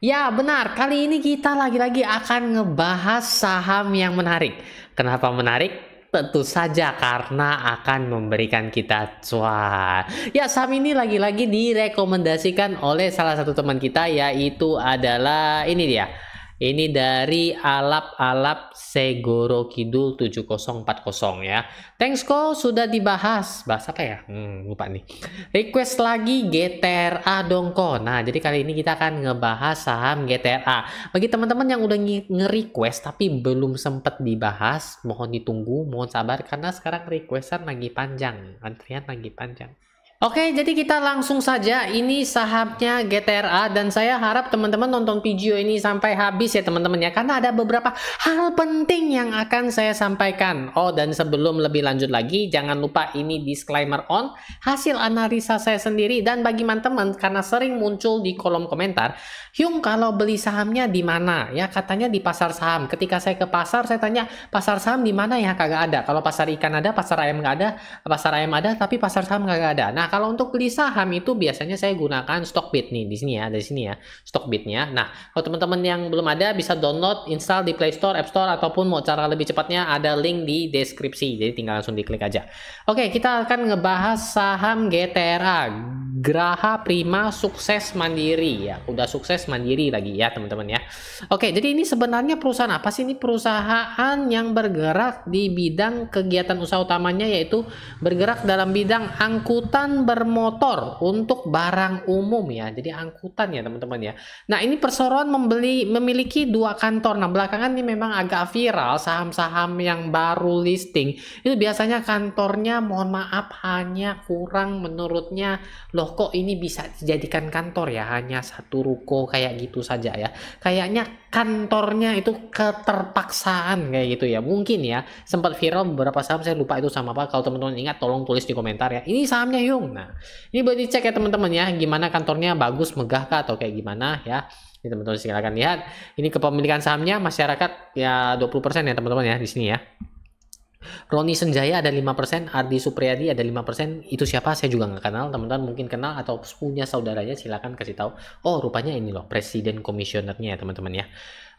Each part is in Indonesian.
Ya, benar. Kali ini kita lagi-lagi akan ngebahas saham yang menarik. Kenapa menarik? Tentu saja karena akan memberikan kita cuan. Ya, saham ini lagi-lagi direkomendasikan oleh salah satu teman kita, yaitu adalah ini dia. Ini dari Alap-Alap Segoro Kidul 7040 ya. Thanks ko sudah dibahas. Bahas apa ya? Lupa nih. Request lagi GTRA dong ko. Nah, jadi kali ini kita akan ngebahas saham GTRA. Bagi teman-teman yang udah nge-request tapi belum sempet dibahas, mohon ditunggu, mohon sabar karena sekarang requestan lagi panjang, antrian lagi panjang. Oke, jadi kita langsung saja. Ini sahamnya GTRA dan saya harap teman-teman nonton video ini sampai habis ya teman-teman ya. Karena ada beberapa hal penting yang akan saya sampaikan. Oh, dan sebelum lebih lanjut lagi, jangan lupa ini disclaimer on. Hasil analisa saya sendiri dan bagi teman-teman karena sering muncul di kolom komentar. Hyung, kalau beli sahamnya di mana? Ya, katanya di pasar saham. Ketika saya ke pasar, saya tanya, pasar saham di mana ya? Kagak ada. Kalau pasar ikan ada, pasar ayam nggak ada. Pasar ayam ada, tapi pasar saham nggak ada. Nah, kalau untuk beli saham itu biasanya saya gunakan Stockbit nih di sini ya, dari sini ya, Stockbitnya. Nah, kalau teman-teman yang belum ada bisa download, install di Play Store, App Store ataupun mau cara lebih cepatnya ada link di deskripsi. Jadi tinggal langsung diklik aja. Oke, kita akan ngebahas saham GTRA, Graha Prima Sukses Mandiri ya. Udah sukses mandiri lagi ya, teman-teman ya. Oke, jadi ini sebenarnya perusahaan apa sih? Ini perusahaan yang bergerak di bidang kegiatan usaha utamanya yaitu bergerak dalam bidang angkutan bermotor untuk barang umum ya. Jadi angkutan ya teman-teman ya. Nah, ini perseroan memiliki dua kantor. Nah, belakangan ini memang agak viral saham-saham yang baru listing. Itu biasanya kantornya mohon maaf hanya kurang menurutnya. Loh, kok ini bisa dijadikan kantor ya? Hanya satu ruko kayak gitu saja ya. Kayaknya kantornya itu keterpaksaan kayak gitu ya. Mungkin ya sempat viral beberapa saham, saya lupa itu sama apa. Kalau teman-teman ingat tolong tulis di komentar ya. Ini sahamnya Yung. Nah, ini boleh dicek ya teman-teman ya, gimana kantornya, bagus, megah kah atau kayak gimana ya. Ini teman-teman silakan lihat. Ini kepemilikan sahamnya masyarakat ya 20% ya teman-teman ya di sini ya. Roni Senjaya ada 5%, Ardi Supriyadi ada 5%. Itu siapa? Saya juga nggak kenal. Teman-teman mungkin kenal atau punya saudaranya, silakan kasih tahu. Oh, rupanya ini loh presiden komisionernya ya teman-teman ya.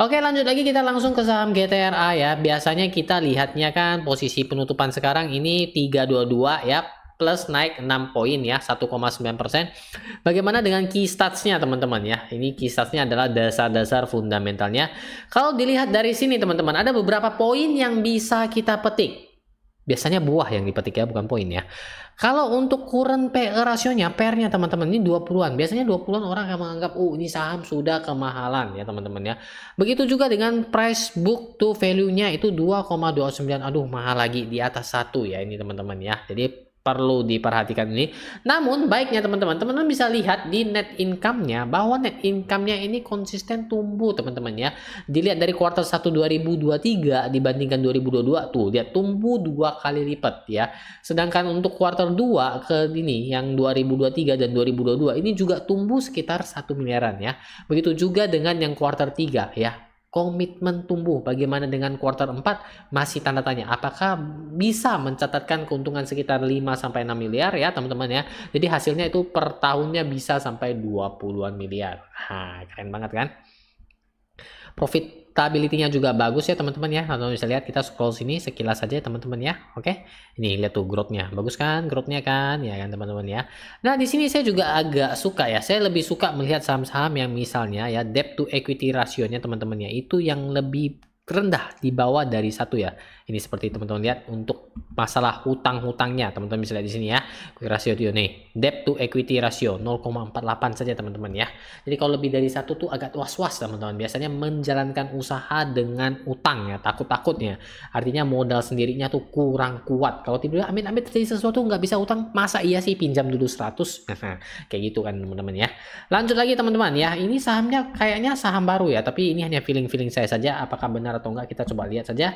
Oke, lanjut lagi kita langsung ke saham GTRA ya. Biasanya kita lihatnya kan posisi penutupan sekarang ini 322 ya, plus naik 6 poin ya, 1,9%. Bagaimana dengan key statsnya teman-teman ya? Ini key statsnya adalah dasar-dasar fundamentalnya. Kalau dilihat dari sini teman-teman, ada beberapa poin yang bisa kita petik. Biasanya buah yang dipetik ya, bukan poin ya. Kalau untuk current PE rasionya, PER-nya teman-teman ini 20-an. Biasanya 20-an orang akan menganggap, ini saham sudah kemahalan ya teman-teman ya. Begitu juga dengan price book to value-nya itu 2,29. Aduh, mahal lagi di atas 1 ya ini teman-teman ya. Jadi perlu diperhatikan ini. Namun baiknya teman-teman bisa lihat di net income-nya bahwa net income-nya ini konsisten tumbuh teman-teman ya. Dilihat dari kuartal 1 2023 dibandingkan 2022 tuh lihat tumbuh 2 kali lipat ya. Sedangkan untuk kuartal 2 ke ini yang 2023 dan 2022 ini juga tumbuh sekitar 1 miliaran ya. Begitu juga dengan yang kuartal 3 ya. Komitmen tumbuh. Bagaimana dengan kuartal 4? Masih tanda tanya. Apakah bisa mencatatkan keuntungan sekitar 5-6 miliar ya teman-teman ya. Jadi hasilnya itu per tahunnya bisa sampai 20-an miliar. Nah, keren banget kan? Profitability-nya juga bagus ya teman-teman ya. Teman-teman bisa lihat, kita scroll sini sekilas saja teman-teman ya. Oke. Ini lihat tuh growth-nya. Bagus kan growth-nya kan? Ya kan teman-teman ya. Nah, di sini saya juga agak suka ya. Saya lebih suka melihat saham-saham yang misalnya ya debt to equity ratio-nya teman-teman ya itu yang lebih rendah di bawah dari 1 ya. Ini seperti teman-teman lihat untuk masalah hutang-hutangnya, teman-teman bisa lihat di sini ya. Rasio itu nih, debt to equity ratio 0,48 saja teman-teman ya. Jadi kalau lebih dari 1 tuh agak was-was teman-teman. Biasanya menjalankan usaha dengan utang ya, takut-takutnya. Artinya modal sendirinya tuh kurang kuat. Kalau tiba-tiba amit-amit terjadi sesuatu nggak bisa utang, masa iya sih pinjam dulu 100? Kayak gitu kan teman-teman ya. Lanjut lagi teman-teman ya. Ini sahamnya kayaknya saham baru ya, tapi ini hanya feeling-feeling saya saja. Apakah benar atau enggak kita coba lihat saja.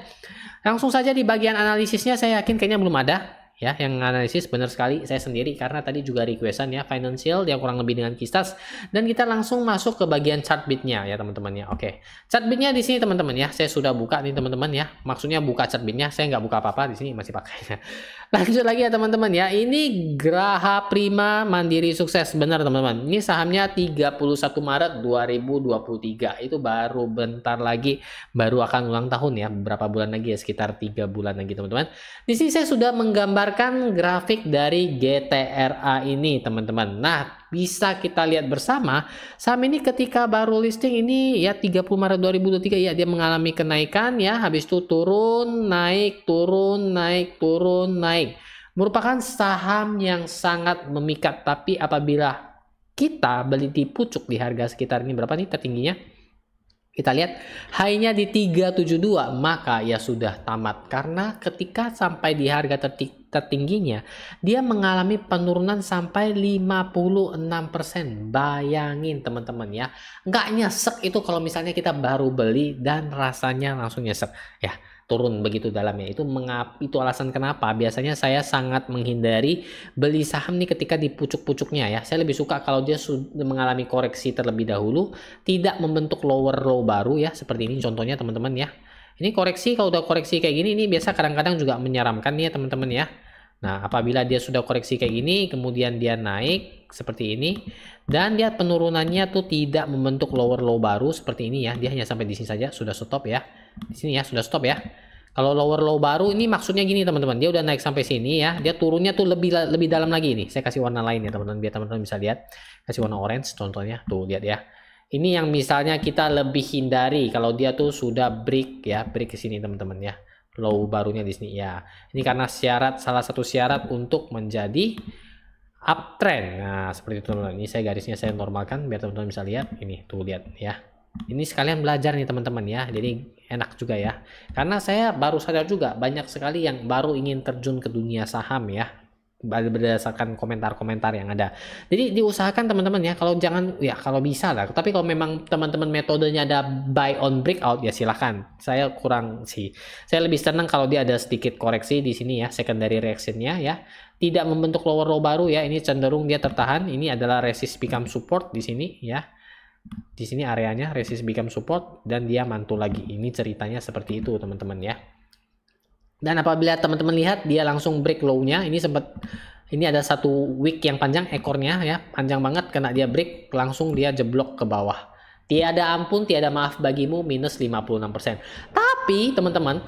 Langsung saja di bagian analisisnya saya yakin kayaknya belum ada. ya, yang analisis benar sekali saya sendiri karena tadi juga requestan ya, financial yang kurang lebih dengan Kistas, dan kita langsung masuk ke bagian chart bitnya ya teman-teman ya. Oke, chart bitnya di sini teman-teman ya, saya sudah buka nih teman-teman ya, maksudnya buka chart bitnya, saya nggak buka apa-apa di sini, masih pakai. Lanjut lagi ya teman-teman ya, ini Graha Prima Mandiri Sukses, benar teman-teman, ini sahamnya 31 Maret 2023, itu baru bentar lagi, baru akan ulang tahun ya, beberapa bulan lagi ya, sekitar 3 bulan lagi teman-teman. Di sini saya sudah menggambarkan grafik dari GTRA ini teman-teman. Nah, bisa kita lihat bersama saham ini ketika baru listing ini ya 30 Maret 2023 ya, dia mengalami kenaikan ya, habis itu turun, naik, turun, naik, turun, naik. Merupakan saham yang sangat memikat, tapi apabila kita beli di pucuk di harga sekitar ini berapa nih tertingginya? Kita lihat high-nya di 372, maka ya sudah tamat. Karena ketika sampai di harga tertingginya, dia mengalami penurunan sampai 56%. Bayangin teman-teman ya. Nggak nyesek itu kalau misalnya kita baru beli dan rasanya langsung nyesek. Ya, turun begitu dalamnya. Itu alasan kenapa biasanya saya sangat menghindari beli saham nih ketika di pucuk-pucuknya ya. Saya lebih suka kalau dia sudah mengalami koreksi terlebih dahulu, tidak membentuk lower low baru ya, seperti ini contohnya teman-teman ya. Ini koreksi, kalau udah koreksi kayak gini ini biasa kadang-kadang juga menyeramkan nih ya teman-teman ya. Nah, apabila dia sudah koreksi kayak gini, kemudian dia naik seperti ini, dan dia penurunannya tuh tidak membentuk lower low baru seperti ini ya, dia hanya sampai di sini saja, sudah stop ya. Di sini ya, sudah stop ya. Kalau lower low baru ini maksudnya gini teman-teman, dia udah naik sampai sini ya, dia turunnya tuh lebih dalam lagi nih. Saya kasih warna lain ya teman-teman, biar teman-teman bisa lihat. Kasih warna orange contohnya, tuh lihat ya. Ini yang misalnya kita lebih hindari kalau dia tuh sudah break ya, break ke sini teman-teman ya. Low barunya di sini ya. Ini karena salah satu syarat untuk menjadi uptrend. Nah, seperti itu teman-teman. Ini garisnya saya normalkan biar teman-teman bisa lihat. Ini tuh lihat ya. Ini sekalian belajar nih teman-teman ya. Jadi enak juga ya. Karena saya baru sadar juga banyak sekali yang baru ingin terjun ke dunia saham ya, berdasarkan komentar-komentar yang ada. Jadi diusahakan teman-teman ya, kalau jangan ya, kalau bisa lah. Tapi kalau memang teman-teman metodenya ada buy on breakout ya silahkan. Saya kurang sih. Saya lebih senang kalau dia ada sedikit koreksi di sini ya, secondary reactionnya ya. Tidak membentuk lower low baru ya. Ini cenderung dia tertahan. Ini adalah resist become support di sini ya. Di sini areanya resist become support dan dia mantul lagi. Ini ceritanya seperti itu teman-teman ya. Dan apabila teman-teman lihat dia langsung break low-nya, ini ada satu wick yang panjang ekornya ya, panjang banget, kena dia break langsung dia jeblok ke bawah. Tiada ampun, tiada maaf bagimu, minus 56%. Tapi teman-teman,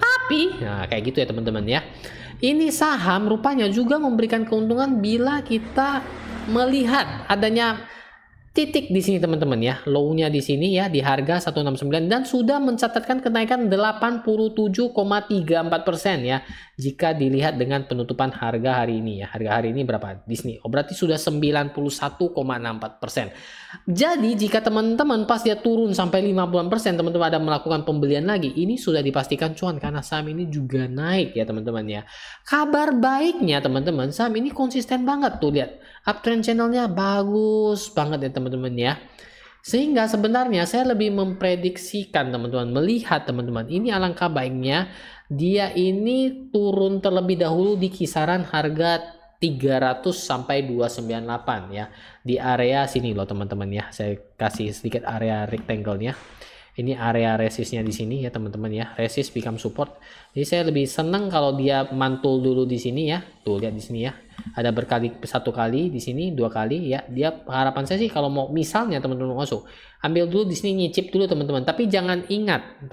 nah kayak gitu ya teman-teman ya. Ini saham rupanya juga memberikan keuntungan bila kita melihat adanya titik di sini teman-teman ya, low-nya di sini ya di harga 169 dan sudah mencatatkan kenaikan 87,34% ya jika dilihat dengan penutupan harga hari ini ya. Harga hari ini berapa di sini? Oh, berarti sudah 91,64%. Jadi jika teman-teman pas dia turun sampai 50%, teman-teman ada melakukan pembelian lagi, ini sudah dipastikan cuan karena saham ini juga naik ya teman-teman ya. Kabar baiknya teman-teman, saham ini konsisten banget tuh, lihat. Uptrend channelnya bagus banget ya teman-teman ya. Sehingga sebenarnya saya lebih memprediksikan teman-teman, melihat teman-teman, ini alangkah baiknya dia ini turun terlebih dahulu di kisaran harga 300 sampai 298 ya. Di area sini loh teman-teman ya. Saya kasih sedikit area rectangle-nya. Ini area resistnya di sini ya teman-teman ya. Resist become support. Jadi saya lebih senang kalau dia mantul dulu di sini ya. Tuh lihat di sini ya. Ada satu kali di sini, 2 kali ya. Dia harapan saya sih kalau mau misalnya teman-teman masuk, ambil dulu di sini, nyicip dulu teman-teman. Tapi jangan ingat,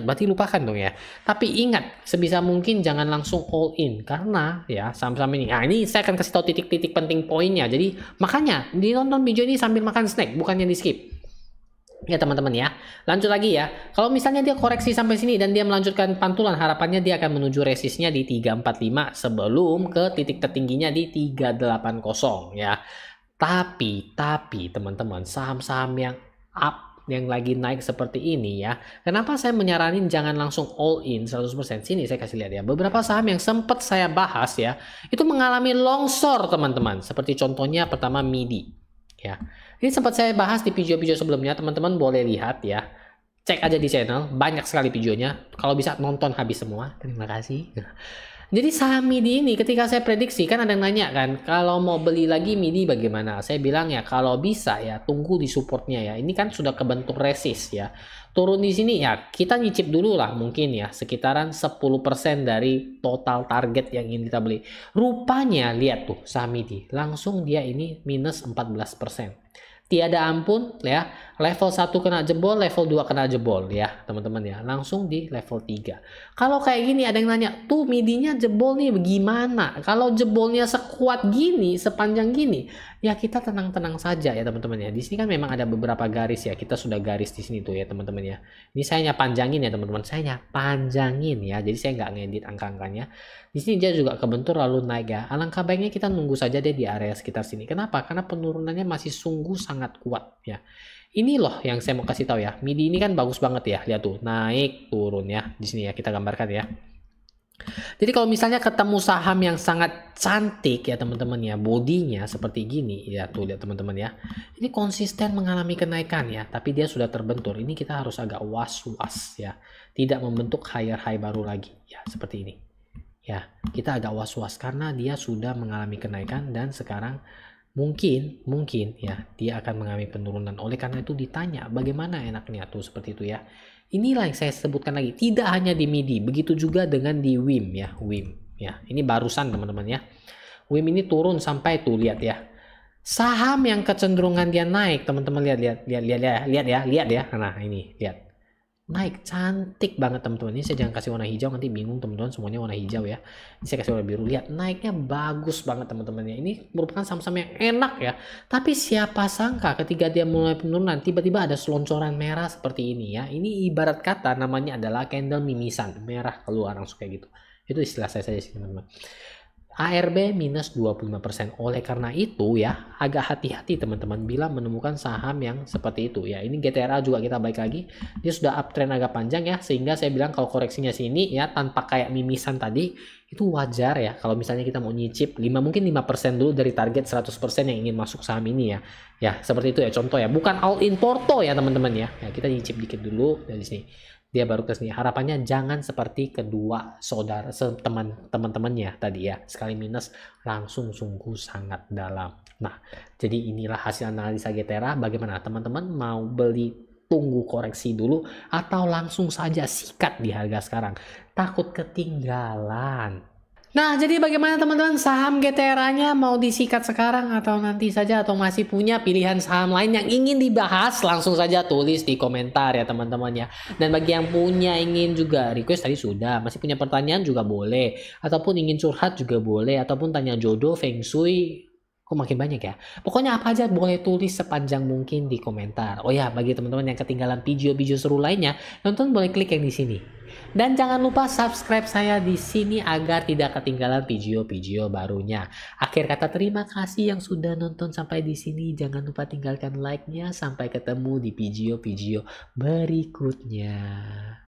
berarti lupakan dong ya. Tapi ingat, sebisa mungkin jangan langsung all in karena ya saham-saham ini. Nah, ini saya akan kasih tahu titik-titik penting poinnya. Jadi makanya nonton video ini sambil makan snack, bukannya di skip. Ya teman-teman ya, lanjut lagi ya. Kalau misalnya dia koreksi sampai sini dan dia melanjutkan pantulan, harapannya dia akan menuju resistnya di 345 sebelum ke titik tertingginya di 380 ya. Tapi teman-teman, saham-saham yang up, yang lagi naik seperti ini ya, kenapa saya menyaranin jangan langsung all in 100%? Sini saya kasih lihat ya, beberapa saham yang sempat saya bahas ya, itu mengalami longsor teman-teman. Seperti contohnya pertama MIDI ya. Ini sempat saya bahas di video-video sebelumnya, teman-teman boleh lihat ya. Cek aja di channel, banyak sekali videonya. Kalau bisa nonton habis semua, terima kasih. Jadi saham MIDI ini ketika saya prediksi kan ada yang nanya kan, kalau mau beli lagi MIDI bagaimana? Saya bilang ya kalau bisa ya tunggu di supportnya ya. Ini kan sudah kebentuk resist ya. Turun di sini ya kita nyicip dulu lah mungkin ya sekitaran 10% dari total target yang ingin kita beli. Rupanya lihat tuh saham MIDI langsung dia ini minus 14%. Tiada ampun ya, level 1 kena jebol, level 2 kena jebol ya teman-teman ya, langsung di level 3. Kalau kayak gini ada yang nanya, tuh MIDI-nya jebol nih bagaimana? Kalau jebolnya sekuat gini, sepanjang gini, ya kita tenang-tenang saja ya teman-teman ya. Di sini kan memang ada beberapa garis ya, kita sudah garis di sini tuh ya teman-teman ya. Ini saya panjangin ya teman-teman, saya panjangin ya, jadi saya nggak ngedit angka-angkanya. Di sini dia juga kebentur lalu naik ya. Alangkah baiknya kita nunggu saja dia di area sekitar sini. Kenapa? Karena penurunannya masih sungguh sangat kuat ya. Ini loh yang saya mau kasih tahu ya. MIDI ini kan bagus banget ya. Lihat tuh, naik turun ya. Di sini ya kita gambarkan ya. Jadi kalau misalnya ketemu saham yang sangat cantik ya teman-teman ya, bodinya seperti gini ya tuh lihat teman-teman ya. Ini konsisten mengalami kenaikan ya, tapi dia sudah terbentur. Ini kita harus agak was-was ya. Tidak membentuk higher high baru lagi ya, seperti ini. Ya, kita agak was-was karena dia sudah mengalami kenaikan dan sekarang mungkin ya dia akan mengalami penurunan. Oleh karena itu ditanya bagaimana enaknya tuh seperti itu ya. Inilah yang saya sebutkan lagi, tidak hanya di MIDI, begitu juga dengan di WIM ya, WIM ya. Ini barusan teman-teman ya. WIM ini turun sampai tuh lihat ya. Saham yang kecenderungan dia naik, teman-teman lihat ya. Nah, ini lihat. Naik cantik banget teman-teman. Ini saya jangan kasih warna hijau nanti bingung teman-teman, semuanya warna hijau ya. Ini saya kasih warna biru. Lihat naiknya bagus banget teman-teman ya. Ini merupakan saham-saham yang enak ya. Tapi siapa sangka ketika dia mulai penurunan tiba-tiba ada seloncoran merah seperti ini ya. Ini ibarat kata namanya adalah candle mimisan, merah keluar langsung kayak gitu. Itu istilah saya saja sih teman-teman. ARB minus 25%. Oleh karena itu ya agak hati-hati teman-teman bila menemukan saham yang seperti itu ya. Ini GTRA juga kita balik lagi, dia sudah uptrend agak panjang ya, sehingga saya bilang kalau koreksinya sini ya tanpa kayak mimisan tadi itu wajar ya. Kalau misalnya kita mau nyicip mungkin 5% dulu dari target 100% yang ingin masuk saham ini ya. Ya seperti itu ya contoh ya, bukan all in porto ya teman-teman ya. Ya kita nyicip dikit dulu dari sini. Dia baru ke sini. Harapannya jangan seperti kedua saudara teman-temannya tadi ya. Sekali minus langsung sungguh sangat dalam. Nah, jadi inilah hasil analisa GTRA. Bagaimana teman-teman mau beli tunggu koreksi dulu atau langsung saja sikat di harga sekarang? Takut ketinggalan. Nah, jadi bagaimana teman-teman, saham GTRA-nya mau disikat sekarang atau nanti saja, atau masih punya pilihan saham lain yang ingin dibahas? Langsung saja tulis di komentar ya teman-teman ya. Dan bagi yang punya ingin juga request tadi sudah, masih punya pertanyaan juga boleh, ataupun ingin curhat juga boleh, ataupun tanya jodoh, feng shui, kok makin banyak ya. Pokoknya apa aja boleh tulis sepanjang mungkin di komentar. Oh ya, bagi teman-teman yang ketinggalan video-video seru lainnya, nonton boleh klik yang di sini. Dan jangan lupa subscribe saya di sini agar tidak ketinggalan video-video barunya. Akhir kata terima kasih yang sudah nonton sampai di sini. Jangan lupa tinggalkan like-nya. Sampai ketemu di video-video berikutnya.